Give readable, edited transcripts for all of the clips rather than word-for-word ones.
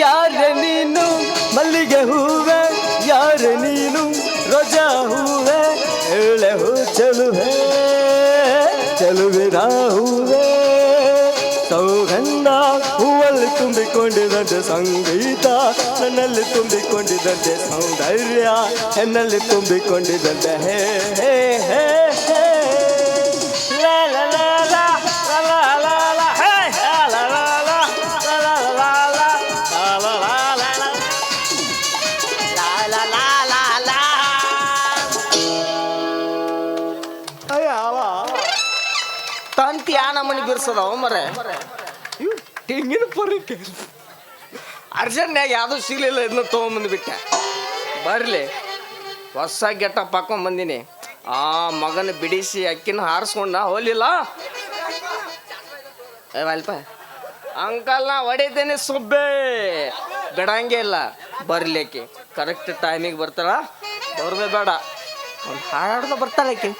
ಯಾರೆ ನೀನು ಮಲ್ಲಿಗೆ ಹೂವೆ ಯಾರೆ ನೀನು ರೋಜಾ ಹೂವೆ ಎಳೆ ಹೂ ಚಲುವೆ ಚಲುವಿನ ಹೂವೆ ಸೌಗಂಧ ಹೂವಲ್ಲಿ ತುಂಬಿಕೊಂಡಿದಂತೆ ಸಂಗೀತ ನನ್ನಲ್ಲಿ ತುಂಬಿಕೊಂಡಿದಂತೆ ಸೌಂದರ್ಯ ಎನ್ನಲ್ಲಿ ತುಂಬಿಕೊಂಡಿದಂತೆ ಹೇ ಹೇ ಹೇ ಹೇ ಲಾ ಲಾ ಲಾ ಲಾ ಲಾ ಲಾ ಲಾ ಹೇ ಲಾ ಲಾ ಲಾ ಲಾ ಲಾ ಲಾ ಲಾ ಲಾ ಲಾ ಲಾ ಲಾ ಲಾ ತಂತಿ ಆ ನಮ್ಮನೆ ಬಿರ್ಸದವ ಮರೆ ತೆಂಗಿನ ಪರಕ್ಕೆ ಅರ್ಜೆಂಟ್ನಾಗ ಯಾವುದೂ ಸಿಗಲಿಲ್ಲ ಇದನ್ನ ತೊಗೊಂಬಂದ್ಬಿಟ್ಟೆ ಬರಲಿ ಹೊಸ ಗೆಟಪ್ ಹಾಕೊಂಬಂದಿನಿ ಆ ಮಗನ ಬಿಡಿಸಿ ಅಕ್ಕಿನ ಹಾರಿಸ್ಕೊಂಡ ಹೋಲಿಲ್ಲ ಅಲ್ಪ ಅಂಕಲ್ನ ಹೊಡಿತೇನೆ ಸುಬ್ಬೆ ಬಿಡಂಗೆ ಇಲ್ಲ ಬರ್ಲಿಕ್ಕೆ ಕರೆಕ್ಟ್ ಟೈಮಿಗೆ ಬರ್ತಾಳ ಬರೋದೇ ಬೇಡ ಒಂದು ಹಾಡಾಡ್ದ ಬರ್ತಾಳಕ್ಕೆ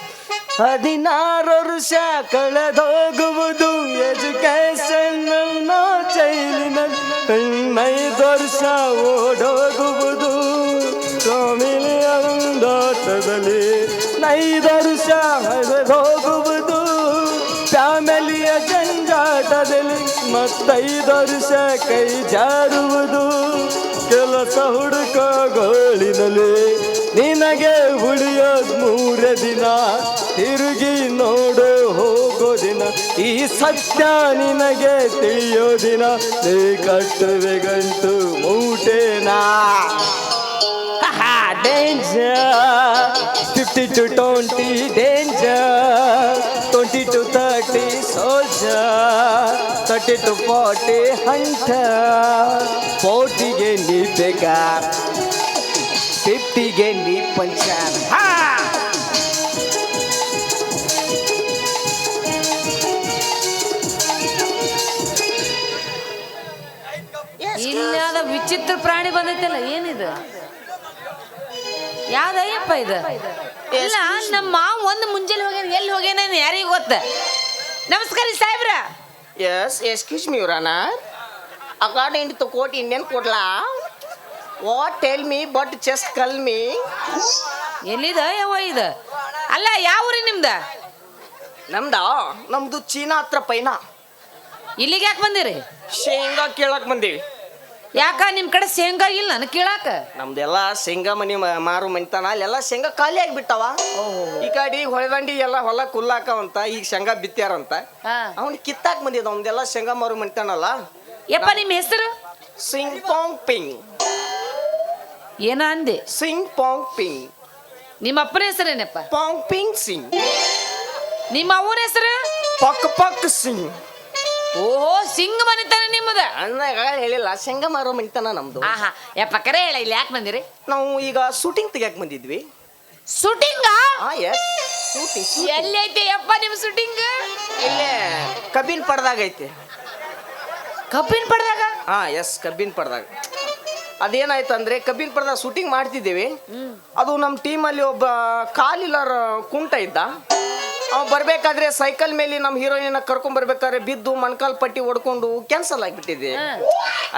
16 ವರ್ಷ ಕಳೆದೋಗುವುದು ಎಜುಕೇಶನ್ ಚೈಲಿನಲ್ಲಿ 15 ವರ್ಷ ಓಡೋಗುವುದು ಫ್ಯಾಮಿಲಿಯ ಒಂದಾಟದಲ್ಲಿ 5 ವರ್ಷ ಹರಿದೋಗುವುದು ಫ್ಯಾಮಿಲಿಯ ಜಂಜಾಟದಲ್ಲಿ 5 ವರ್ಷ ಕೈ ಜಾರುವುದು ಕೆಲಸ ಹುಡುಕ ಗೋಳಿನಲ್ಲಿ ನಿನಗೆ ಉಳಿಯೋದು 3 ದಿನ ತಿರುಗಿ ನೋಡು ಹೋಗೋ ದಿನ ಈ ಸತ್ಯ ನಿನಗೆ ತಿಳಿಯೋ ದಿನ ನೀ ಕಟ್ಟುವೆ ಗಂಟು ಮೂಟೆನಾ danger 50 to 20 danger 20 to 30 soldier 30 to 40 hunter 40ಗೆ ನೀ ಬೇಕಾ 50ಗೆ ನೀ ಪಂಚರ್ ಇಲ್ಲಾದ ವಿಚಿತ್ರ ಪ್ರಾಣಿ ಬಂದೈತಲ್ಲ ಏನಿದು ಯಾವ್ದಯ್ಯಪ್ಪ ಇದು ಇಲ್ಲ ನಮ್ಮ ಮಾವ ಒಂದು ಮುಂಜಾನೆ ಹೋಗ್ಯಾನ ಎಲ್ಲಿ ಹೋಗ್ಯಾನ ಯಾರಿಗೂ ಗೊತ್ತ ನಮಸ್ಕಾರ ಸಾಹೇಬ್ರ yes excuse me your honour according to court Indian court law what tell me but just call me ಎಲ್ಲಿದ ಯಾವ ಇದು ಅಲ್ಲ ಯಾವ ಊರಿ ನಿಮ್ದ ನಮ್ದು ಚೀನಾ ಹತ್ರ ಪೈನಾ ಇಲ್ಲಿಗೆ ಯಾಕೆ ಬಂದಿರಿ ಶೇಂಗಾ ಕೇಳಕ್ ಬಂದೀವಿ ಯಾಕ ನಿಮ್ ಕಡೆ ಶೇಂಗಾ ಇಲ್ಲ ನಾನು ಕೇಳಾಕ ನಮ್ದೆಲ್ಲ ಶೇಂಗಾ ಮನಿ ಮಾರು ಮನಿತಾನ ಅಲ್ಲೆಲ್ಲ ಶೇಂಗಾ ಖಾಲಿ ಆಗಿಬಿಟ್ಟವ ಈ ಕಡೆ ಹೊಳೆದಂಡಿ ಎಲ್ಲ ಹೊಲ ಕುಲ್ಲಾಕವಂತ ಈಗ ಶೇಂಗಾ ಬಿತ್ಯಾರಂತ ಅವ್ನಿಗೆ ಕಿತ್ತಾಕ್ ಬಂದಿದ ಅವ್ನದೆಲ್ಲ ಶೇಂಗಾ ಮಾರು ಮನಿತಾನಲ್ಲ ಯಪ್ಪ ನಿಮ್ಮ ಹೆಸರು ಸಿಂಗ್ ಪಾಂಗ್ ಪಿಂಗ್ ಏನ ಅಂದೆ ಸಿಂಗ್ ಪಾಂಗ್ ಪಿಂಗ್ ನಿಮ್ಮ ಅಪ್ಪನ ಹೆಸರೇನಪ್ಪ ಪಾಂಗ್ ಪಿಂಗ್ ಸಿಂಗ್ ನಿಮ್ಮ ಅವನ ಹೆಸರು ಪಕ್ ಪಕ್ ಸಿಂಗ್ ಓಹೋ ಸಿಂಗ್ ಮನಿತಾನ ನಿಮ್ಮದ ಅಣ್ಣಗ ಹೇಳಿಲ್ಲ ಶೇಂಗಾ ಮಾರೋ ಮನಿತಾನ ನಮ್ದು ಆಹಾ ಯಪ್ಪ ಕರೆ ಹೇಳ ಇಲ್ಲಿ ಯಾಕೆ ಬಂದಿರಿ ನಾವು ಈಗ ಶೂಟಿಂಗ್ ತೆಗಿಯಕ್ ಬಂದಿದ್ವಿ ಶೂಟಿಂಗಾ ಎಸ್ ಶೂಟಿಂಗ್ ಎಲ್ಲಿ ಐತೆ ಯಪ್ಪ ನಿಮ್ಮ ಶೂಟಿಂಗ್ ಇಲ್ಲೇ ಕಬ್ಬಿನ ಪಡ್ದಾಗ ಐತೆ ಕಬ್ಬಿನ ಪಡ್ದಾಗ ಎಸ್ ಕಬ್ಬಿನ ಪಡ್ದಾಗ ಅದೇನಾಯ್ತು ಅಂದ್ರೆ ಕಬ್ಬಿನ ಪಡ್ದಾಗ ಶೂಟಿಂಗ್ ಮಾಡ್ತಿದ್ದೇವೆ ಅದು ನಮ್ಮ ಟೀಮಲ್ಲಿ ಒಬ್ಬ ಕಾಲಿಲ್ಲರ ಕುಂಟ ಇದ್ದ ಅವ ಬರ್ಬೇಕಾದ್ರೆ ಸೈಕಲ್ ಮೇಲೆ ನಮ್ಮ ಹೀರೋಯಿನ್ ಕರ್ಕೊಂಡ್ ಬರ್ಬೇಕಾದ್ರೆ ಬಿದ್ದು ಮೊಣಕಾಲ್ ಪಟ್ಟಿ ಹೊಡ್ಕೊಂಡು ಕ್ಯಾನ್ಸಲ್ ಆಗಿಬಿಟ್ಟಿದೆ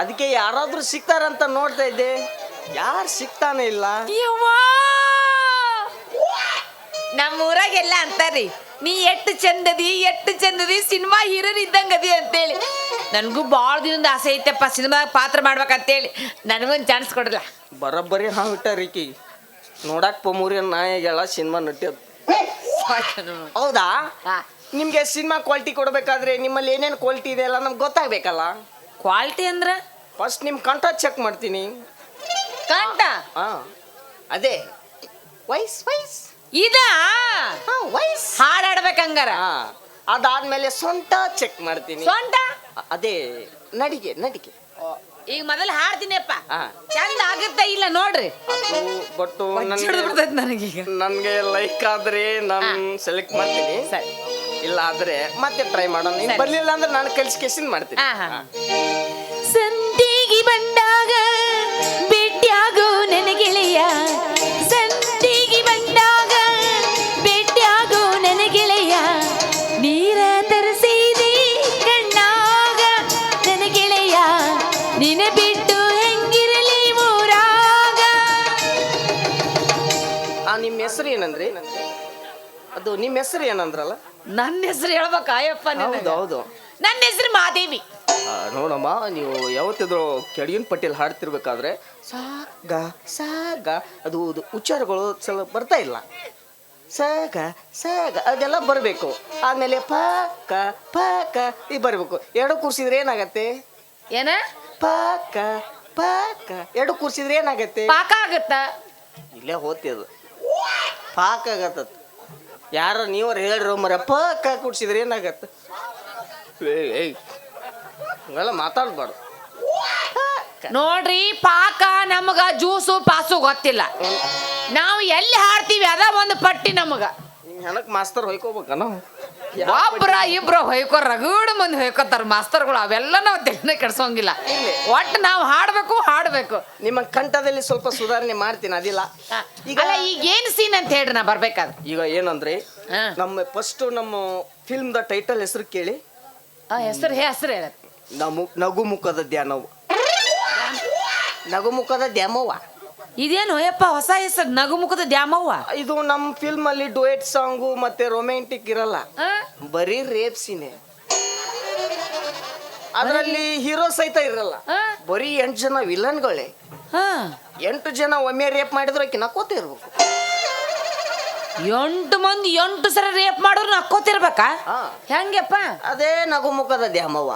ಅದಕ್ಕೆ ಯಾರಾದ್ರೂ ಸಿಗ್ತಾರಂತ ನೋಡ್ತಾ ಇದ್ದೆ ಯಾರು ಸಿಗ್ತಾನೆ ಇಲ್ಲ ನಮ್ಮ ಊರಾಗೆಲ್ಲ ಅಂತಾರ್ರಿ ನೀ ಎಷ್ಟು ಚಂದದಿ ಸಿನಿಮಾ ಹೀರೋನ್ ಇದ್ದಂಗದಿ ಅಂತೇಳಿ ನನಗೂ ಭಾಳ ದಿನದ ಆಸೆ ಐತೆಪ್ಪ ಸಿನಿಮಾ ಪಾತ್ರ ಮಾಡ್ಬೇಕಂತೇಳಿ ನನಗೊಂದು ಚಾನ್ಸ್ ಕೊಡಲ್ಲ ಬರೋಬ್ಬರಿ ಹಾಂ ಇಟ್ಟಾರೀಕಿ ನೋಡಕ್ ಪಮೂರಿಯ ನಾಯಿಗೆಲ್ಲ ಸಿನಿಮಾ ನಟಿಯೋದು ಹೌದಾ ನಿಮ್ಗೆ ಸಿನಿಮಾ ಕ್ವಾಲಿಟಿ ಕೊಡ್ಬೇಕಾದ್ರೆ ನಿಮ್ಮಲ್ಲಿ ಏನೇನು ಕ್ವಾಲಿಟಿ ಇದೆ ಎಲ್ಲ ನಮ್ಗೆ ಗೊತ್ತಾಗ್ಬೇಕಲ್ಲ ಕ್ವಾಲಿಟಿ ಅಂದ್ರೆ ಫಸ್ಟ್ ನಿಮ್ಮ ಕಂಠ ಚೆಕ್ ಮಾಡ್ತೀನಿ ಕಂಠ ಅದೇ ವೈಸ್ ವೈಸ್ ಇದಾ ವೈಸ್ ಹಾಡಾಡ್ಬೇಕಂಗಾರ ಅದಾದ್ಮೇಲೆ ಸೊಂಟ ಚೆಕ್ ಮಾಡ್ತೀನಿ ಸೊಂಟ ಅದೇ ನಡಿಗೆ ನಡಿಗೆ ಈಗ ಮೊದಲು ಹಾಡ್ತೀನಿಯಪ್ಪ ಚಂದ ಆಗುತ್ತೆ ಇಲ್ಲ ನೋಡ್ರಿ ಬಟ್ಟು ನನಗೀಗ ನನ್ಗೆ ಲೈಕ್ ಆದ್ರೆ ನಾನು ಸೆಲೆಕ್ಟ್ ಮಾಡ್ತೀನಿ ಸರಿ ಇಲ್ಲ ಆದ್ರೆ ಮತ್ತೆ ಟ್ರೈ ಮಾಡೋಣ ಬರ್ಲಿಲ್ಲ ಅಂದ್ರೆ ನಾನು ಕಲ್ಸ್ಕೇಸಿಂದ ಮಾಡ್ತೀನಿ ಸಂತಿಗೆ ಬಂದಾಗ ಭೇಟಿಯಾಗೋ ನನಗೆಳೆಯ ಸಂತಿಗೆ ಬಂದಾಗ ಭೇಟಿಯಾಗೋ ನನಗೆಳೆಯ ನೀರ ತರಿಸಿದಿ ಕಣ್ಣಾಗ ನನಗೆಳೆಯ ನಿನ ಬಿಟ್ಟು ನಿಮ್ಮ ಹೆಸರು ಏನಂದ್ರಿ? ಅದು ನಿಮ್ಮ ಹೆಸರು ಏನಂದ್ರಲ್ಲ? ನನ್ನ ಹೆಸರು ಹೇಳ್ಬೇಕಾ ಅಯ್ಯಪ್ಪ ನಿನಗೆ? ಹೌದು. ನನ್ನ ಹೆಸರು ಮಾದೇವಿ. ನೋಡಮ್ಮ, ನೀವು ಯಾವತ್ತಿದ್ರು ಕೆಳಗಿನ ಪಟ್ಟಿಯಲ್ಲಿ ಹಾಡ್ತಿರ್ಬೇಕಾದ್ರೆ ಸಾ ಗ ಸಾ ಗ ಅದು ಉಚ್ಚಾರಗಳು ಸ್ವಲ್ಪ ಬರ್ತಾ ಇಲ್ಲ. ಸ ಗ ಸ ಗ ಅದೆಲ್ಲ ಬರಬೇಕು. ಆಮೇಲೆ ಪ ಕ ಪ ಕ ಈ ಬರಬೇಕು. ಎರಡು ಕೂರ್ಸಿದ್ರೆ ಏನಾಗತ್ತೆ? ಏನ? ಪ ಕ ಪ ಕ ಎರಡು ಕೂರ್ಸಿದ್ರೆ ಏನಾಗತ್ತೆ? ಪಾಕ ಆಗತ್ತ. ಇಲ್ಲೇ ಹೋಗ್ತಿದ್ದು ಪಾಕ ಆಗತ್ತ. ಯಾರ ನೀವ್ರ ಹೇಳ್ರಿ ಮರ ಪ ಕ ಕೂಡ್ಸಿದ್ರೆ ಏನಾಗತ್ತೆ? ಏಯ್ ಹಂಗೆಲ್ಲ ಮಾತಾಡ್ಬಾರ್ದು. ನೋಡ್ರಿ, ಪಾಕ ನಮಗ ಜ್ಯೂಸು ಪಾಸು ಗೊತ್ತಿಲ್ಲ. ನಾವು ಎಲ್ಲಿ ಹಾಡ್ತೀವಿ ಅದ ಒಂದು ಪಟ್ಟಿ ನಮಗ. ಹೆಣಕ್ ಮಾಸ್ತರ್ ಹೊಯ್ಕೋಬೇಕ ನಾವು. ಒಬ್ರ ಇಬ್ರ ಹೊಯ್ಕೋರ್ ರಗಡ್ ಮಂದಿ ಹೊಯ್ಕೋತಾರ ಮಾಸ್ತರ್ಗಳು. ಅವೆಲ್ಲ ನಾವು ತೆಗ್ನ ಕೆಡ್ಸೋಂಗಿಲ್ಲ. ಒಟ್ಟು ನಾವು ಹಾಡ್ಬೇಕು. ನಿಮ್ಮ ಕಂಠದಲ್ಲಿ ಸ್ವಲ್ಪ ಸುಧಾರಣೆ ಮಾಡ್ತೀನಿ. ಅದಿಲ್ಲ ಈಗ ಏನ್ ಸೀನ್ ಅಂತ ಹೇಳ್ರಿ ನಾ ಬರ್ಬೇಕಾದ್ರೆ. ಈಗ ಏನಂದ್ರೆ ನಮ್ಮ ಫಸ್ಟ್ ನಮ್ಮ ಫಿಲ್ಮ್ ದ ಟೈಟಲ್ ಹೆಸರು ಕೇಳಿ. ಹೆಸರು ಹೇಳ. ನಗುಮುಖದ ಧ್ಯಾನವು. ನಗುಮುಖದ ದ್ಯಾಮವ್ವ. ಇದೇನು ಅಯ್ಯಪ್ಪ ಹೊಸ ಹೆಸರು, ನಗುಮುಖದ ದ್ಯಾಮವ್ವ? ಇದು ನಮ್ಮ ಫಿಲ್ಮ್ ಅಲ್ಲಿ ಡುಯೆಟ್ ಸಾಂಗು ಮತ್ತೆ ರೊಮ್ಯಾಂಟಿಕ್ ಇರಲ್ಲ, ಬರೀ ರೇಪ್ ಸೀನೆ. ಅದರಲ್ಲಿ ಹೀರೋ ಸಹಿತ ಇರಲ್ಲ, ಬರೀ 8 ಜನ ವಿಲನ್ಗಳೇ. 8 ಜನ ಒಮ್ಮೆ ರೇಪ್ ಮಾಡಿದ್ರೆ ಆಕಿ ನಕ್ಕೋತ ಇರ್ಬೇಕು. 8 ಮಂದಿ 8 ಸಲ ರೇಪ್ ಮಾಡೋರು ನಕ್ಕೋತಿರ್ಬೇಕಾ? ಹೆಂಗಪ್ಪ? ಅದೇ ನಗುಮುಖದ ದ್ಯಾಮವ್ವ.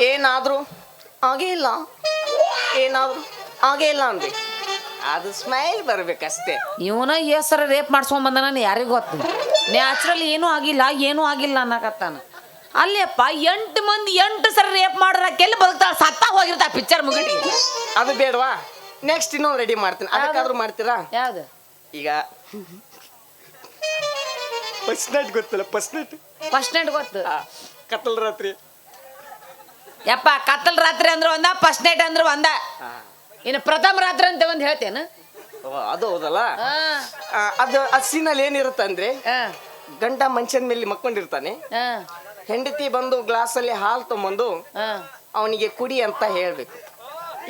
ಏನಾದ್ರು ಹಾಗೇ ಇಲ್ಲ, ಏನಾದ್ರು ಹಾಗೇ ಇಲ್ಲ ಅಂದ್ರಿ ಅದು ಸ್ಮೈಲ್ ಬರ್ಬೇಕಷ್ಟೇ. ಇವನ ಹೆಸರು ರೇಪ್ ಮಾಡ್ಸ್ಕೊಂಡ್ ಬಂದ ನಾನು ಯಾರಿಗೂ ಗೊತ್ತು. ನ್ಯಾಚುರಲ್ ಏನೂ ಆಗಿಲ್ಲ ಅನ್ನಕತ್ತಾನ. ಅಲ್ಲಪ್ಪ 8 ಮಂದಿ 8 ಸಲ ರೇಪ್ ಮಾಡೋರಕ್ಕೆಲ್ಲಿ ಬದುಕ್ತಾಳ? ಸತ್ತ ಹೋಗಿರ್ತಾ ಪಿಕ್ಚರ್ ಮುಗಿಟಿ. ಅದು ಬೇಡವಾ? ನೆಕ್ಸ್ಟ್ ಇನ್ನೊಂದು ರೆಡಿ ಮಾಡ್ತೀನಿ. ಅದಕ್ಕಾದ್ರೂ ಮಾಡ್ತೀರಾ? ಯಾವ್ದು? ಈಗ ಫಸ್ಟ್ ನೈಟ್ ಗೊತ್ತಲ್ಲ? ಫಸ್ಟ್ ನೈಟ್ ಗೊತ್ತು. ಕತ್ತಲ್ ರಾತ್ರಿ. ಯಪ್ಪ, ಕತ್ತಲ್ ರಾತ್ರಿ ಅಂದ್ರೆ ಒಂದ, ಫಸ್ಟ್ ನೈಟ್ ಅಂದ್ರೆ ಒಂದ. ಇನ್ನು ಪ್ರಥಮ ರಾತ್ರಿ ಅಂತ ಒಂದು ಹೇಳ್ತೇನ? ಅದು ಹೌದಲ್ಲ. ಅದು ಸೀನಲ್ಲಿ ಏನಿರುತ್ತೆ ಅಂದ್ರೆ, ಗಂಡ ಮಂಚದ ಮೇಲೆ ಮಕ್ಕೊಂಡಿರ್ತಾನೆ, ಹೆಂಡತಿ ಬಂದು ಗ್ಲಾಸಲ್ಲಿ ಹಾಲು ತಗೊಂಡು ಅವನಿಗೆ ಕುಡಿ ಅಂತ ಹೇಳ್ಬೇಕು.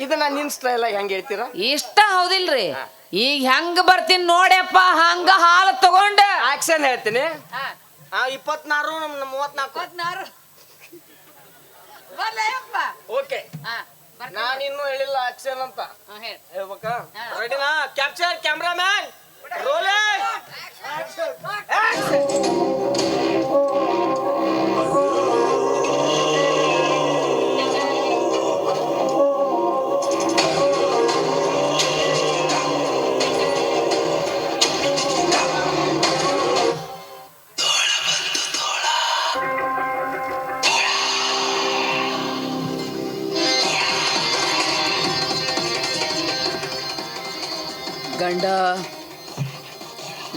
ಇದನ್ನ ನಿನ್ ಸ್ಟೈಲ್ ಹೆಂಗ್ ಹೇಳ್ತೀರಾ? ಇಷ್ಟ ಹೌದಿಲ್ರಿ? ಈಗ ಹೆಂಗ ಬರ್ತೀನಿ ನೋಡ್ಯಪ್ಪ, ಹಂಗ ಹಾಲು ತಗೊಂಡ ಆಕ್ಷನ್ ಹೇಳ್ತೀನಿ. 24 34 ಓಕೆ. ನಾನಿನ್ನೂ ಹೇಳಿಲ್ಲ ಆಕ್ಷನ್ ಅಂತ ಹೇಳ್ಬೇಕಾ? ರೆಡಿನಾ? Capture cameraman, rolling. ಗಂಡ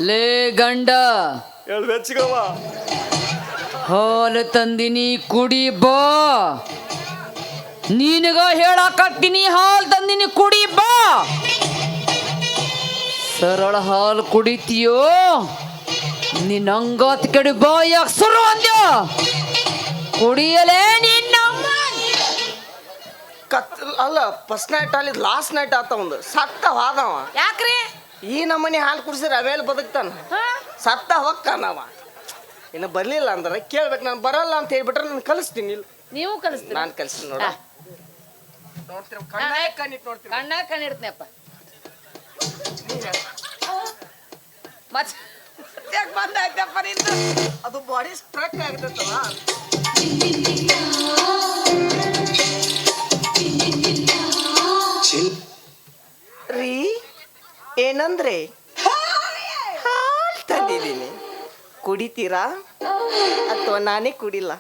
ಲೇ ಗಂಡ, ಬೆಚ್ಚಗವ ಹಾಲು ತಂದಿನಿ ಕುಡಿ ಬಾ. ನಿನಗ ಹೇಳಕತ್ತೀನಿ, ಹಾಲು ತಂದಿನಿ ಕುಡಿ ಬಾ. ಸರಳ ಹಾಲು ಕುಡಿತೀಯೋ ನಿನ್ನ ಅಂಗಾತ್ ಕಡೆ ಬಾ. ಯಾಕ್ಸರು ಅಂದ್ಯ ಕುಡಿಯಲೇ ನಿನ್ನ ಅಲ್ಲ. ಫಸ್ಟ್ ನೈಟ್ ಅಲ್ಲಿ ಲಾಸ್ಟ್ ನೈಟ್ ಆತ ಒಂದು ಸತ್ತ ಹೋದವ. ಯಾಕ್ರಿ? ಈ ನಮ್ಮನೆ ಹಾಲು ಕುಡಿಸಿದ್ರೆ ಅವೇಲ್ ಬದುಕ್ತಾನ? ಸತ್ತ ಹೊಕ್ಕಾನವ. ಇನ್ನು ಬರ್ಲಿಲ್ಲ ಅಂದ್ರೆ ಕೇಳ್ಬೇಕು. ನಾನು ಬರಲ್ಲ ಅಂತ ಹೇಳ್ಬಿಟ್ರೆ ನಾನು ಕಲಿಸ್ತೀನಿ. ಇಲ್ಲ ನೀವು ಕಲಿಸ್ತೀರಿ? ನಾನು ಕಲಿಸ್ತೀನಿ. ನೋಡ ನೋಡ್ತೀರ, ಕಣ್ಣಿಟ್ಟು ನೋಡ್ತೀನಿ. ಕಣ್ಣ ಕಣ್ಣಿಡ್ತೀನಪ್ಪ. ಮತ್ತೆ ಬಂದಾಯ್ತಪ್ಪ ನಿಂದು. ಅದು ಬಾಡಿ ಸ್ಟ್ರಕ್ ಆಗ್ತೈತಲ್ಲ. ರೀ ಏನಂದ್ರೆ ಹಾಲು ತಂದಿದ್ದೀನಿ, ಕುಡಿತೀರಾ ಅಥವಾ ನಾನೇ ಕುಡಿಲ್ಲ?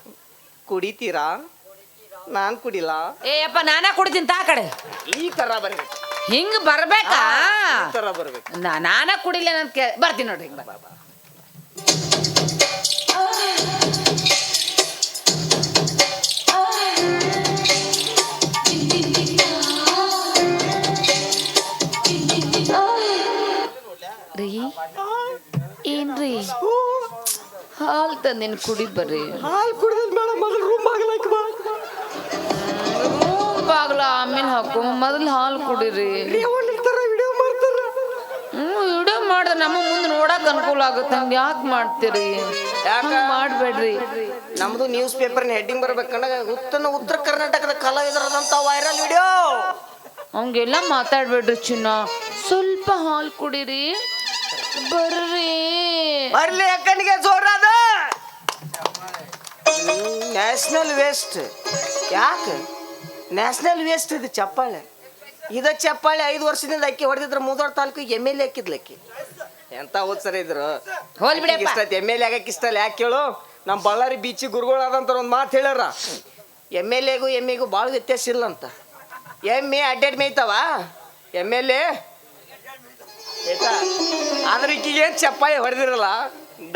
ಕುಡಿತೀರಾ? ನಾನು ಕುಡಿಲ್ಲ. ಏಯಪ್ಪ, ನಾನೇ ಕುಡಿತೀನಿ. ತಾ ಕಡೆ ಈ ತರ ಬರ್ಬೇಕು. ಹಿಂಗ್ ಬರ್ಬೇಕಾ? ಈ ತರ ಬರ್ಬೇಕು. ನಾನ ಕುಡಿಲ್ಲ ಅಂತ ಬರ್ತೀನಿ ನೋಡ್ರಿ. ಹಿಂಗ್ ಬಾ. ರೀ ಏನ್ರಿ? ಹಾಲು ತಂದಿನ ಕುಡಿ ಬರ್ರಿ. ಹಾಲು ಕುಡಿದ್ ಬೇಡ, ಮೊದಲು ರೂಮ್ ಬಾಗಿಲಾಕಿ ಬಾ. ರೂಮ್ ಬಾಗ್ಲ ಆಮೇಲೆ ಹಾಕು, ಮೊದಲು ಹಾಲು ಕುಡಿರಿ. ವಿಡಿಯೋ ಮಾಡ್ತಾರ. ವಿಡಿಯೋ ಮಾಡಿದ್ರೆ ನಮ್ಮ ಮುಂದೆ ನೋಡಕ್ ಅನುಕೂಲ ಆಗುತ್ತೆ. ಹಂಗ ಯಾಕೆ ಮಾಡ್ತೀರಿ? ಯಾಕ ಮಾಡ್ಬೇಡ್ರಿ. ನಮ್ದು ನ್ಯೂಸ್ ಪೇಪರ್ನ ಹೆಡ್ಡಿಂಗ್ ಬರ್ಬೇಕಂಡ ಉತ್ತರ ಕರ್ನಾಟಕದ ಕಲಾವಿದರದಂತ ವೈರಲ್ ವಿಡಿಯೋ. ಹಂಗೆಲ್ಲ ಮಾತಾಡ್ಬೇಡ್ರಿ ಚಿನ್ನ. ಸ್ವಲ್ಪ ಹಾಲು ಕುಡೀರಿ. ಬರ್ರಿ ಬರ್ಲಿ ಅಕ್ಕನಿಗೆ ಜೋರಾದ. National waste. ಯಾಕೆ ನ್ಯಾಷನಲ್ ವೇಸ್ಟ್? ಇದು ಚಪ್ಪಾಳೆ. ಇದ ಚಪ್ಪಾಳೆ 5 ವರ್ಷದಿಂದ ಅಕ್ಕಿ ಹೊಡೆದಿದ್ರು ಮುದೋಳ ತಾಲೂಕಿಗೆ MLA ಹಾಕಿದ್ಲಕ್ಕಿ. ಎಂತ ಓದ್ಸರ ಇದ್ರು. ಹೋಲ್ ಬಿಡಿ ಇಷ್ಟ MLA ಆಗಕ್ಕೆ ಇಷ್ಟ ಇಲ್ಲ. ಯಾಕೆ ಹೇಳು? ನಮ್ಮ ಬಳ್ಳಾರಿ ಬೀಚಿ ಗುರುಗಳಾದಂತ ಒಂದು ಮಾತು ಹೇಳ್ಯಾರ, MLAಗೂ ಎಮ್ಮೆಗೂ ಭಾಳ ವ್ಯತ್ಯಾಸ ಇಲ್ಲ ಅಂತ. ಎಮ್ಮೆ ಅಡ್ಡಾಡಿ ಮೇಯ್ತಾವ, MLA ಆಯ್ತಾ? ಆದ್ರೆ ಈಕಿಗೆ ಏನು ಚಪ್ಪಾಳೆ ಹೊಡೆದಿರಲ್ಲ,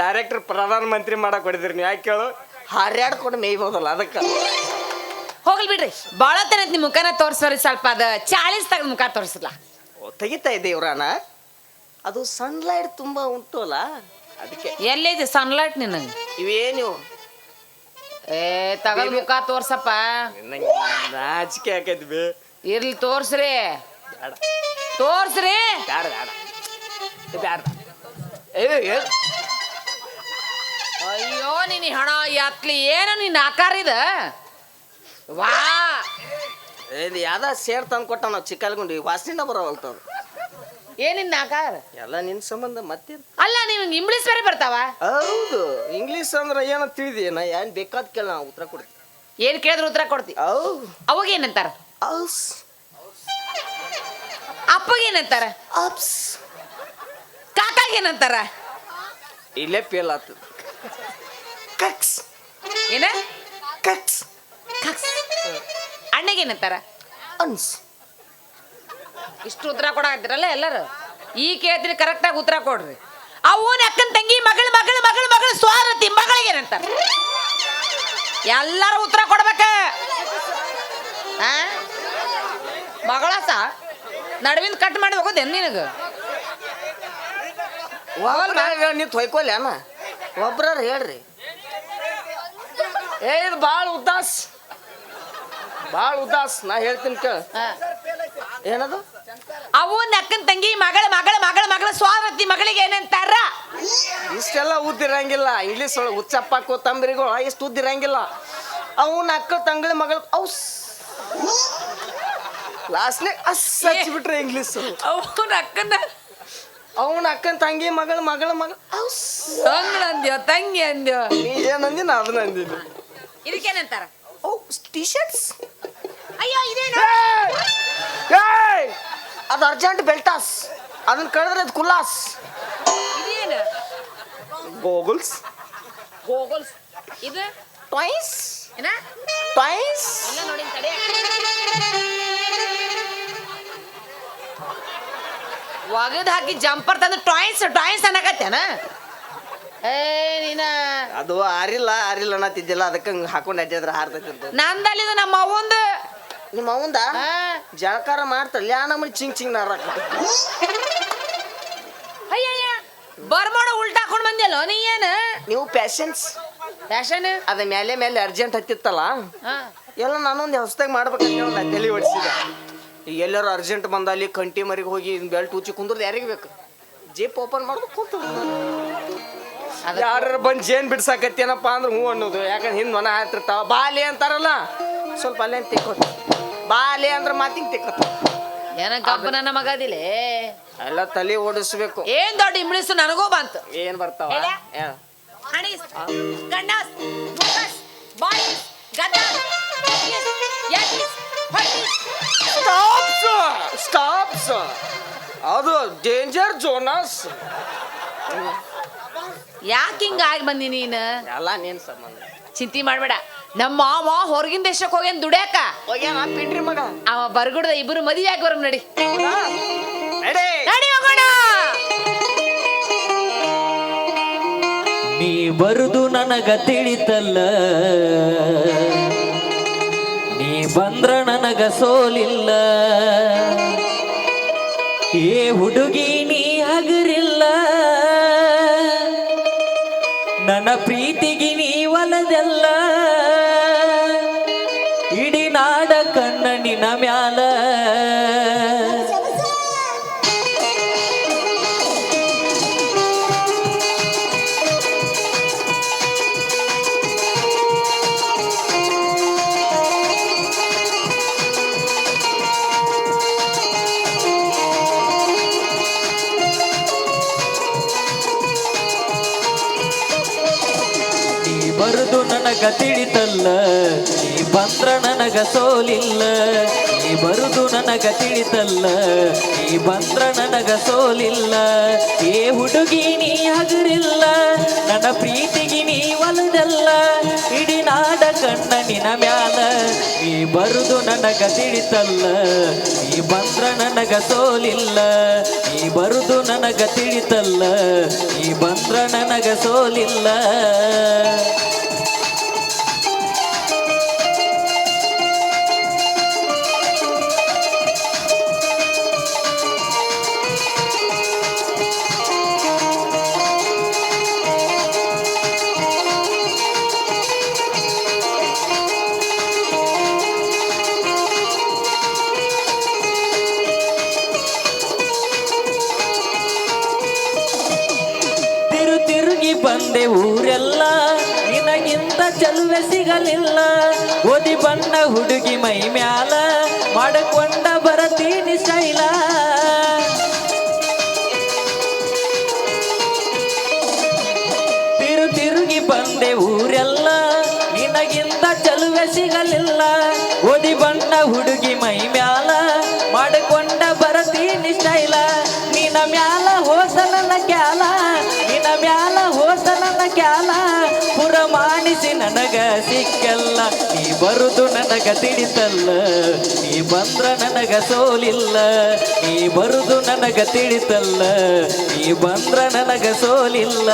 ಡೈರೆಕ್ಟರ್ ಪ್ರಧಾನ ಮಂತ್ರಿ ಮಾಡಕ್ ಹೊಡೆದಿರಿ ನೀವು. ಯಾಕೆ ಹೇಳು? ಹಾರ್ಯಾಡ್ಕೊಂಡು ಮೇಯ್ಬೋದಲ್ಲ ಅದಕ್ಕೆ. ಹೋಗ್ಲಿ ಬಿಡ್ರಿ. ಭಾಳ ತನ ನಿಮ್ ಮುಖನ ತೋರ್ಸ್ರಿ. ಸ್ವಲ್ಪ ಅದ 40 ತಗದ್ ಮುಖ ತೋರ್ಸಲ್ಲ. ತೆಗಿತಾ ಇದ್ದೆ ಇವ್ರಾನ. ಅದು ಸನ್ಲೈಟ್ ತುಂಬಾ ಉಂಟು ಅಲ್ಲ, ಅದಕ್ಕೆ. ಎಲ್ಲೈತಿ ಸನ್ಲೈಟ್ ನಿನಗೆ? ಇವೇನು ತಗದ್ ಮುಖ ತೋರ್ಸಪ್ಪ. ನಾಚಿಕೆ ಹಾಕೈತಿ. ಇರ್ಲಿ ತೋರ್ಸ್ರಿ. ತೋರ್ಸ್ರಿ. ಬ್ಯಾಡ ಬ್ಯಾಡ ಬ್ಯಾಡ. ಅಯ್ಯೋ ನೀನ್ ಹಣ ಯಾತ್ಲಿ ಏನು ನಿನ್ನ ಆಕಾರ ಇದ? ವಾ ಇದು ಯಾವ್ದ ಸೇರ್ ತಂದು ಕೊಟ್ಟ ನಾವು ಚಿಕ್ಕಲ್ಗುಂಡಿ. ವಾಸನಿನ ಬರೋವಲ್ತವ್ರು. ಏನಿನ್ನ ಆಕಾರ? ಎಲ್ಲ ನಿನ್ ಸಂಬಂಧ ಮತ್ತೆ. ಅಲ್ಲ ನೀವು ಇಂಗ್ಲಿಷ್ ಬೇರೆ ಬರ್ತಾವ? ಹೌದು. ಇಂಗ್ಲೀಷ್ ಅಂದ್ರೆ ಏನೋ ತಿಳಿದೇನ? ಏನ್ ಬೇಕಾದ ಕೇಳ ನಾವು ಉತ್ತರ ಕೊಡ್ತೀವಿ. ಏನ್ ಕೇಳಿದ್ರು ಉತ್ತರ ಕೊಡ್ತಿ. ಅವಾಗ ಏನಂತಾರ? ಅಪ್ಪಗ ಏನಂತಾರ? ಕಾಕಾಗ ಏನಂತಾರ? ಇಲ್ಲೇ ಫೇಲ್ ಆಗ್ತದ. ಕಕ್ಸ್. ಏನ? ಕಕ್ಸ್. ಕಕ್ಸ್. ಅಣ್ಣಗೆ ಏನಂತಾರ? ಅನ್ಸ್. ಇಷ್ಟು ಉತ್ತರ ಕೊಡಾಕತ್ತಿರಲ್ಲ ಎಲ್ಲರೂ. ಈ ಕೇಳ್ತೀನಿ ಕರೆಕ್ಟಾಗಿ ಉತ್ತರ ಕೊಡ್ರಿ. ಅವನ ಅಕ್ಕನ ತಂಗಿ ಮಗಳ ಮಗಳ ಮಗಳ ಮಗಳ ಸ್ವಾರತಿ ಮಗಳಿಗೆ ಏನಂತಾರ? ಎಲ್ಲರೂ ಉತ್ತರ ಕೊಡ್ಬೇಕ. ಮಗಳಸ ನಡುವಿನ ಕಟ್ ಮಾಡಿ ಹೋಗೋದೇನು ನಿನಗ? ನೀವು ತೊಯ್ಕೊಲ್ಲ ಅಣ್ಣ, ಒಬ್ರ ಹೇಳ್ರಿ. ಇದು ಭಾಳ ಉದಾಸ್, ಭಾಳ ಉದಾಸ್. ನಾ ಹೇಳ್ತೀನಿ ಕೇಳ. ಏನದು? ಅವನ ಅಕ್ಕನ ತಂಗಿ ಮಗಳ ಮಗಳ ಮಗಳ ಮಗಳ ಸ್ವಾರತಿ ಮಗಳಿಗೆ ಏನಂತಾರ? ಇಷ್ಟೆಲ್ಲ ಉದ್ದಿರಂಗಿಲ್ಲ. ಇಂಗ್ಲೀಷ್ ಒಳಗೆ ಹುಚ್ಚಪ್ಪ ಕೊತ್ತಂಬರಿಗಳು ಇಷ್ಟು ಉದ್ದಿರಂಗಿಲ್ಲ. ಅವನ ಅಕ್ಕ ತಂಗಳ ಮಗಳು ಔಸ್ ಲಾಸ್ಟ್ನೇ ಹಚ್ಚಿಬಿಟ್ರೆ ಇಂಗ್ಲೀಷ್. ಅವನ ಅಕ್ಕನ ತಂಗಿ ಮಗಳ ಮಗಳ ಮಗಳ ಔಸ್. ಅಂದ್ಯೋ ತಂಗಿ ಅಂದ್ಯೋ. ನೀ ಏನಂದಿ ನಾ ಅದನ್ನ ಅಂದಿನಿ. ಇದಕ್ಕೇನಂತಾರ? O T shirts. ಅಯ್ಯೋ ಇದೇನು? ಅದು ಅರ್ಜೆಂಟ್ ಬೆಲ್ಟಾಸ್. ಅದನ್ನ ಕಳೆದ್ರೆ ಅದು ಕುಲಾಸ್. ಇದೇನು? ಗೋಗಲ್ಸ್. ಗೋಗಲ್ಸ್. ಇದು ಟಾಯ್ಸ್. ಏನ? ಟಾಯ್ಸ್. ಎಲ್ಲ ನೋಡಿ ತಡೆ. ಒಗದ್ ಹಾಕಿ ಜಂಪರ್ ತಂದು ಟಾಯ್ಸ್ ಟಾಯ್ಸ್ ಅನ್ನಕತ್ತೇನ? ನೀನ ಅದು ಆರಿಲ್ಲ ಆರಿಲ್ಲ ಅನ್ನತ್ತಿದ್ದಿಲ್ಲ, ಅದಕ್ಕೆ ಹಾಕೊಂಡು ಅಡ್ಡಿದ್ರೆ ಹಾರ್ತೈತಿ. ನಂದಲ್ಲಿದು ನಮ್ಮ ಅವಂದು. ನಿಮ್ಮ ಅವಂದ ಜಳಕಾರ ಮಾಡ್ತಲ್ಲ ಯಾ ನಮ್ಮಲ್ಲಿ ಚಿಂಗ್ ಚಿಂಗ್ ನಾರ. ಅಯ್ಯಯ್ಯ ಬರ್ಮಾಡ ಉಲ್ಟಾ ಹಾಕೊಂಡು ಬಂದ್ಯಲ್ಲ ನೀ. ಏನು ನೀವು ಪ್ಯಾಷನ್ಸ್ ಫ್ಯಾಷನ್? ಅದ ಮೇಲೆ ಮೇಲೆ ಅರ್ಜೆಂಟ್ ಹತ್ತಿತ್ತಲ್ಲ, ಎಲ್ಲ ನಾನೊಂದು ಹೊಸದಾಗಿ ಮಾಡ್ಬೇಕಂತ ತಲೆ ಹೊಡಿಸಿದೆ. ಈಗ ಎಲ್ಲರೂ ಅರ್ಜೆಂಟ್ ಬಂದಲ್ಲಿ ಕಂಟಿ ಮರಿಗೆ ಹೋಗಿ ಬೆಲ್ಟ್ ಉಚ್ಚಿ ಕುಂದ್ರದು ಯಾರಿಗೆ ಬೇಕು? ಜೇಪ್ ಓಪನ್ ಮಾಡೋದು ಕೂತು ಯಾರು ಬಂದು ಜೇನ್ ಬಿಡ್ಸಾಕತ್ತೇನಪ್ಪ ಅಂದ್ರೆ ಹ್ಞೂ ಅನ್ನೋದು. ಯಾಕಂದ್ರೆ ಹಿಂದೆ ಮನ ಹಾತಿರ್ತಾವ. ಬಾಲೆ ಅಂತಾರಲ್ಲ, ಸ್ವಲ್ಪ ಅಲ್ಲೇ ತಿಕ್ಕೋತ. ಬಾಲೆ ಅಂದ್ರೆ ಮಾತಿಂಗ್ ತಿಕ್ಕೋತ. ಏನ ಗಬ್ಬ ನನ್ನ ಮಗದಿಲ್ಲ. ಎಲ್ಲ ತಲೆ ಓಡಿಸ್ಬೇಕು. ಏನ್ ದೊಡ್ಡ ಇಂಗ್ಲೀಷ್ ನನಗೂ ಬಂತು. ಏನ್ ಬರ್ತಾವ? ಸ್ಟಾಪ್ಸ್. ಅದು ಡೇಂಜರ್ ಜೋನಸ್. ಯಾಕೆ ಹಿಂಗ ಆಗಿ ಬಂದಿ ನೀನು? ಎಲ್ಲ ನೀನ್ ಸಂಬಂಧ. ಚಿಂತೆ ಮಾಡ್ಬೇಡ. ನಮ್ಮ ಮಾವ ಹೊರಗಿನ ದೇಶಕ್ಕೆ ಹೋಗ್ಯಾನ ದುಡ್ಯಾಕ. ಹೋಗ್ಯಾನ ಪಿಂಡ್ರಿ ಮಗ. ಅವ ಬರ್ಗುಡ್ದ ಇಬ್ರು ಮದುವೆ ಆಗಿ ಬರಮ್ ನಡಿ. ನಡಿ ಹೋಗೋಣ. ನೀ ಬರುದು ನನಗ ತಿಳಿತಲ್ಲ, ನೀ ಬಂದ್ರ ನನಗ ಸೋಲಿಲ್ಲ. ಏ ಹುಡುಗಿ ನೀ ಹಗರಿಲ್ಲ, ನನ್ನ ಪ್ರೀತಿಗೆ ನೀ ಒಲದೆಲ್ಲ. ಇಡೀ ನಾಡ ಕಣ್ಣ ನಿನ್ನ ಮ್ಯಾಲ, ನನಗ ತಿಳಿತಲ್ಲ ನೀ ಬಂದ್ರ ನನಗ ಸೋಲಿಲ್ಲ ನೀ ಬರುದು ನನಗ ತಿಳಿತಲ್ಲ ನೀ ಬಂದ್ರ ನನಗ ಸೋಲಿಲ್ಲ ಏ ಹುಡುಗಿ ನೀ ಹಗರಿಲ್ಲ ನನ್ನ ಪ್ರೀತಿಗೆ ನೀ ಒಲದಲ್ಲ ಇಡೀ ನಾಡ ಕಣ್ಣ ನಿನ ಮ್ಯಾಲ ನೀ ಬರುದು ನನಗ ತಿಳಿತಲ್ಲ ನೀ ಬಂದ್ರ ನನಗ ಸೋಲಿಲ್ಲ ನೀ ಬರುದು ನನಗ ತಿಳಿತಲ್ಲ ನೀ ಬಂದ್ರ ನನಗ ಸೋಲಿಲ್ಲ ತಿರುಗಿ ಬಂದೆ ಊರೆಲ್ಲ ನಿನಗಿಂತ ಚೆಲುವೆ ಸಿಗಲಿಲ್ಲ ಓದಿ ಬಣ್ಣ ಹುಡುಗಿ ಮೈ ಮ್ಯಾಲ ಮಾಡಕೊಂಡ ಬರತೀನಿ ಶೈಲ ತಿರುಗಿ ಬಂದೆ ಊರೆಲ್ಲ ನಿನಗಿಂತ ಚೆಲುವೆ ಸಿಗಲಿಲ್ಲ ಓದಿ ಬಣ್ಣ ಹುಡುಗಿ ಮೈ ಮ್ಯಾಲ ಮಾಡಕೊಂಡ ಬರತೀನಿ ಶೈಲ ನಿನ ಮ್ಯಾಲ ಹೋಸಲನ ಕ್ಯಾಲ ನಿನ ಮ್ಯಾಲ ಹೋಸಲನ ಕ್ಯಾಲ ಪುರಮಾಣಿಸಿ ನನಗ ಸಿಕ್ಕಲ್ಲ ನೀ ಬರುದು ನನಗ ತಿಳಿತಲ್ಲ ನೀ ಬಂದ್ರ ನನಗ ಸೋಲಿಲ್ಲ ನೀ ಬರುದು ನನಗ ತಿಳಿತಲ್ಲ ನೀ ಬಂದ್ರ ನನಗ ಸೋಲಿಲ್ಲ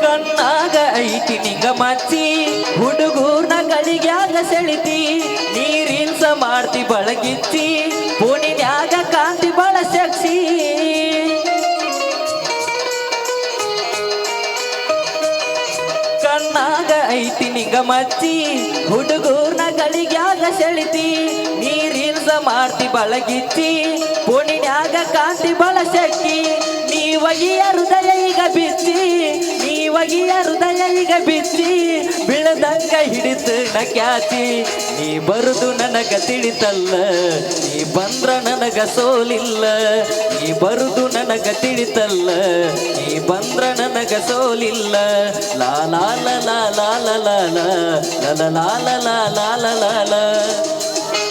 ಕಣ್ಣಾಗ ಐತಿ ನಿಂಗ ಮಚ್ಚಿ ಹುಡುಗೂರ್ನ ಗಳಿಗ್ಯಾಗ ಸೆಳಿತಿ ನೀರಿನ್ಸ ಮಾಡ್ತಿ ಬಳಗಿಚ್ಚಿ ಪೋಣಿನ್ಯಾಗ ಕಾಂತಿ ಬಳ ಸೆಕ್ಸಿ ಕಣ್ಣಾಗ ಐತಿ ನಿಂಗ ಮಚ್ಚಿ ಹುಡುಗೂರ್ನ ಗಳಿಗ್ಯಾಗ ಸೆಳಿತಿ ನೀರಿನ್ಸ ಮಾಡ್ತಿ ಬಳಗಿಚ್ಚಿ ಪೋಣಿನ್ಯಾಗ ಕಾಂತಿ ಬಳ ಸೆಕ್ಕಿ ನೀವಗಿಯ ಹೃದಯ ಈಗ ಬಿಚ್ಚಿ ನೀವಗಿಯ ಹೃದಯ ಈಗ ಬಿಚ್ಚಿ ಬಿಳದಂಗ ಹಿಡಿತು ನ ಕ್ಯಾಚಿ ನೀ ಬರುದು ನನಗ ತಿಳಿತಲ್ಲ ನೀ ಬಂದ್ರ ನನಗ ಸೋಲಿಲ್ಲ ನೀ ಬರುದು ನನಗ ತಿಳಿತಲ್ಲ ನೀ ಬಂದ್ರ ನನಗ ಸೋಲಿಲ್ಲ ಲಾ ಲಾ ಲಾ ಲಾ ಲಾ ಲಾ ಲಾ ಲಾ ಲಾ ಲಾ ಲಾ ಲಾ ಲಾ ಲಾ